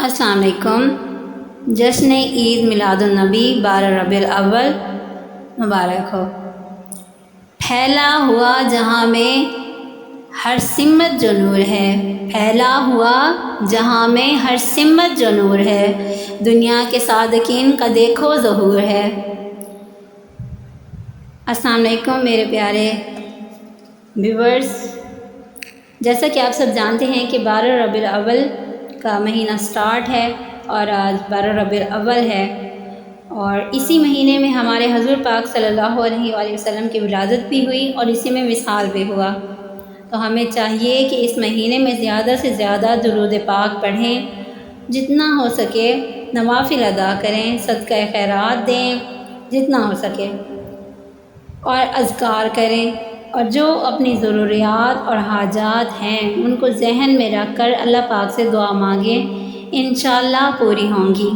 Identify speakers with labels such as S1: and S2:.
S1: السلام علیکم۔ جشن عید میلاد النبی 12 ربیع الاول مبارک ہو۔ پھیلا ہوا جہاں میں ہر سمت جو نور ہے، پھیلا ہوا جہاں میں ہر سمت جو نور ہے، دنیا کے صادقین کا دیکھو ظہور ہے۔ السلام علیکم میرے پیارے ویورز، جیسا کہ آپ سب جانتے ہیں کہ 12 ربیع الاول کا مہینہ سٹارٹ ہے اور آج 12 ربیع الاول ہے، اور اسی مہینے میں ہمارے حضور پاک صلی اللہ علیہ وآلہ وسلم کی ولادت بھی ہوئی اور اسی میں وصال بھی ہوا۔ تو ہمیں چاہیے کہ اس مہینے میں زیادہ سے زیادہ درود پاک پڑھیں، جتنا ہو سکے نوافل ادا کریں، صدقہ خیرات دیں جتنا ہو سکے، اور اذکار کریں، اور جو اپنی ضروریات اور حاجات ہیں ان کو ذہن میں رکھ کر اللہ پاک سے دعا مانگیں، انشاءاللہ پوری ہوں گی۔